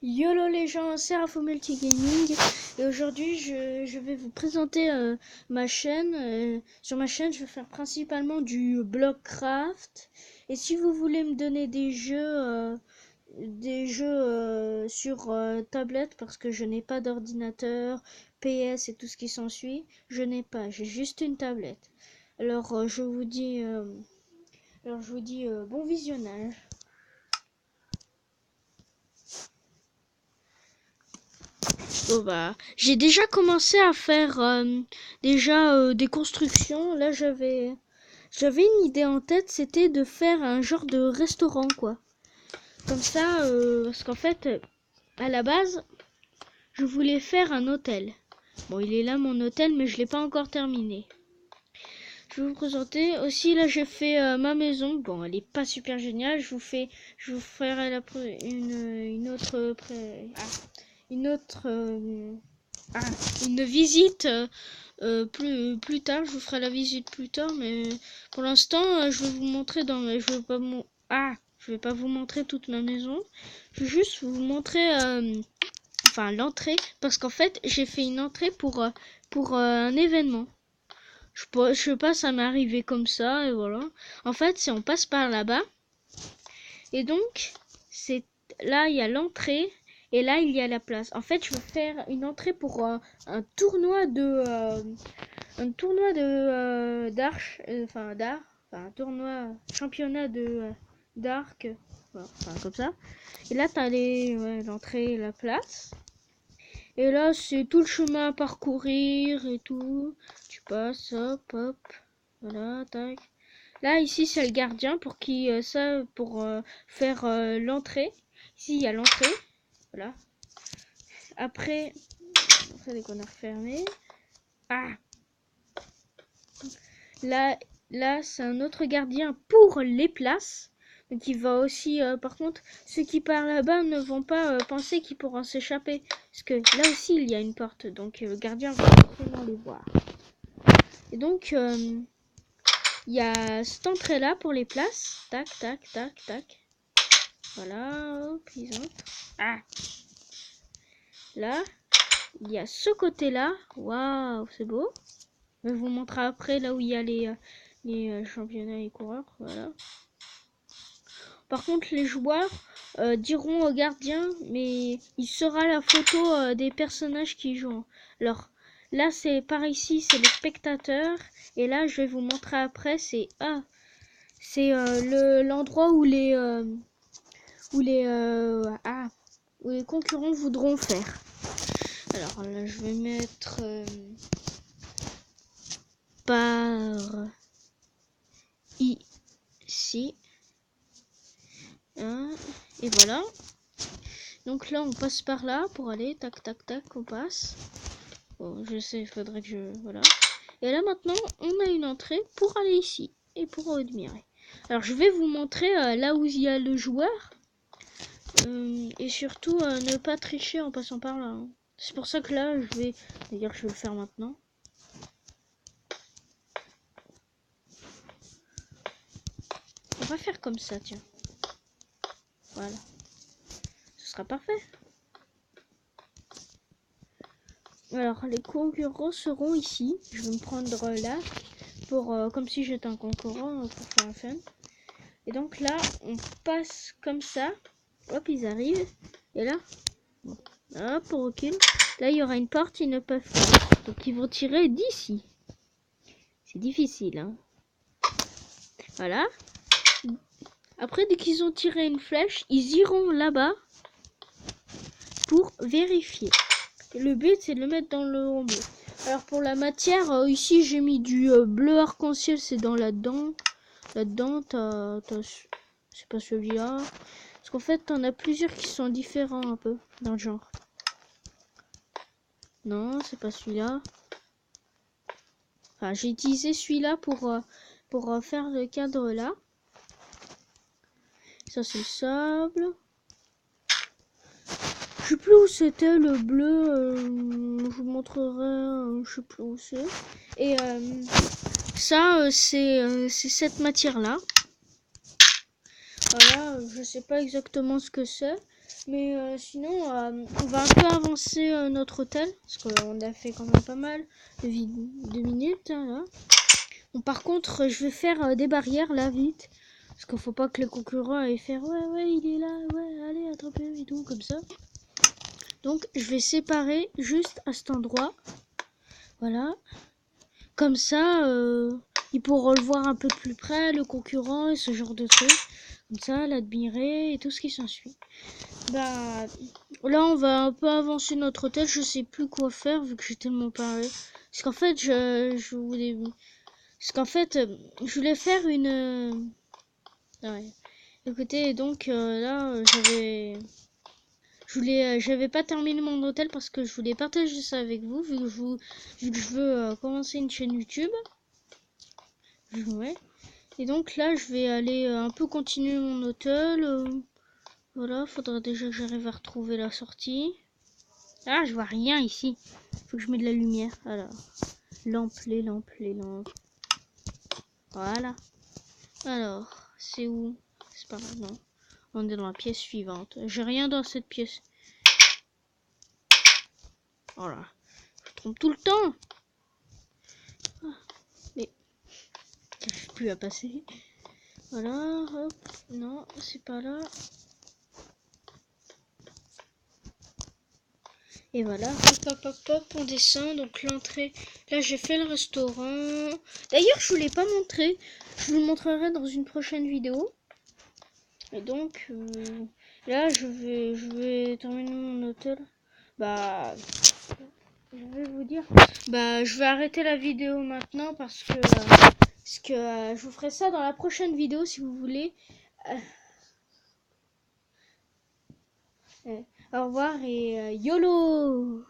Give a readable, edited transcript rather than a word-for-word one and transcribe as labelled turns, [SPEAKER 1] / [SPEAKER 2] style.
[SPEAKER 1] YOLO les gens, c'est Rafo Multigaming et aujourd'hui je vais vous présenter ma chaîne. Sur ma chaîne je vais faire principalement du Blockcraft et si vous voulez me donner des jeux sur tablette parce que je n'ai pas d'ordinateur, PS et tout ce qui s'ensuit, j'ai juste une tablette. Alors je vous dis bon visionnage. Bon bah, j'ai déjà commencé à faire des constructions. Là, j'avais une idée en tête, c'était de faire un genre de restaurant quoi. Comme ça, parce qu'en fait, à la base, je voulais faire un hôtel. Bon, il est là mon hôtel, mais je l'ai pas encore terminé. Je vais vous présenter aussi. Là, j'ai fait ma maison. Bon, elle est pas super géniale. Je vous ferai une visite plus tard. Je vous ferai la visite plus tard, mais pour l'instant je vais vous montrer je vais pas vous montrer toute ma maison. Je vais juste vous montrer l'entrée, parce qu'en fait j'ai fait une entrée pour un événement. Je sais pas, ça m'est arrivé comme ça et voilà. En fait, c'est on passe par là-bas et donc c'est là il y a l'entrée. Et là, il y a la place. En fait, je veux faire une entrée pour un tournoi de d'arche, d'art, un tournoi championnat d'arc, enfin comme ça. Et là, t'as l'entrée et la place. Et là, c'est tout le chemin à parcourir et tout. Tu passes, hop, hop, voilà, tac. Là, ici, c'est le gardien pour faire l'entrée. Ici, il y a l'entrée. Voilà. Après dès qu'on a refermé. Ah Là, c'est un autre gardien pour les places. Donc il va aussi, par contre, ceux qui partent là-bas ne vont pas penser qu'ils pourront s'échapper. Parce que là aussi, il y a une porte. Donc le gardien va forcément les voir. Et donc, il y a cette entrée-là pour les places. Tac, tac, tac, tac. Voilà, hop, ils entrent. Ah Là, il y a ce côté-là. Waouh, c'est beau. Je vais vous montrer après là où il y a les championnats et coureurs. Voilà. Par contre, les joueurs diront au gardien, mais il sera la photo des personnages qui jouent. Alors là, c'est par ici, c'est les spectateurs. Et là, je vais vous montrer après, c'est l'endroit où où les concurrents voudront faire. Alors là, je vais mettre par ici. Et voilà. Donc là, on passe par là pour aller tac tac tac, on passe. Bon, je sais, il faudrait que voilà. Et là maintenant, on a une entrée pour aller ici et pour admirer. Alors je vais vous montrer là où il y a le joueur. Et surtout ne pas tricher en passant par là. Hein. C'est pour ça que là, d'ailleurs, je vais le faire maintenant. On va faire comme ça, tiens. Voilà. Ce sera parfait. Alors, les concurrents seront ici. Je vais me prendre là, comme si j'étais un concurrent, pour faire un fun. Et donc là, on passe comme ça. Hop, ils arrivent. Et là, hop, on recule. Là, il y aura une porte, ils ne peuvent pas. Donc, ils vont tirer d'ici. C'est difficile, hein. Voilà. Après, dès qu'ils ont tiré une flèche, ils iront là-bas pour vérifier. Et le but, c'est de le mettre dans le rond bleu. Alors, pour la matière, ici, j'ai mis du bleu arc-en-ciel. C'est dans là-dedans. Là-dedans, c'est pas celui-là. Parce qu'en fait, t'en as plusieurs qui sont différents un peu dans le genre. Non, c'est pas celui-là. Enfin, j'ai utilisé celui-là pour faire le cadre là. Ça, c'est le sable. Je sais plus où c'était le bleu. Je vous montrerai. Je sais plus où c'est. Et ça, c'est cette matière-là. Voilà, je sais pas exactement ce que c'est. Mais sinon, on va un peu avancer notre hôtel. Parce qu'on a fait quand même pas mal de minutes. Hein, là. Bon, par contre, je vais faire des barrières là, vite. Parce qu'il faut pas que les concurrents aillent faire ouais, il est là, ouais, allez, attrapez-le et tout, comme ça. Donc, je vais séparer juste à cet endroit. Voilà. Comme ça, ils pourront le voir un peu de plus près, le concurrent et ce genre de trucs. Comme ça, l'admirer et tout ce qui s'ensuit. Bah, là, on va un peu avancer notre hôtel. Je sais plus quoi faire vu que j'ai tellement parlé. Parce qu'en fait, je voulais... Parce qu'en fait, je voulais faire une... Ouais. Écoutez, donc là, j'avais pas terminé mon hôtel parce que je voulais partager ça avec vous, vu que je veux commencer une chaîne YouTube. Ouais. Et donc là, je vais aller un peu continuer mon hôtel. Voilà, faudra déjà que j'arrive à retrouver la sortie. Ah, je vois rien ici. Faut que je mette de la lumière. Alors, les lampes. Voilà. Alors, c'est où? C'est pas là, non. On est dans la pièce suivante. J'ai rien dans cette pièce. Voilà. Je trompe tout le temps. Ah, mais j'arrive plus à passer. Voilà, hop. Non, c'est pas là. Et voilà, hop, on descend. Donc l'entrée. Là, j'ai fait le restaurant. D'ailleurs, je vous l'ai pas montré. Je vous le montrerai dans une prochaine vidéo. Et donc, là, je vais terminer mon hôtel. Bah, je vais vous dire. Bah, je vais arrêter la vidéo maintenant parce que je vous ferai ça dans la prochaine vidéo si vous voulez. Au revoir et YOLO!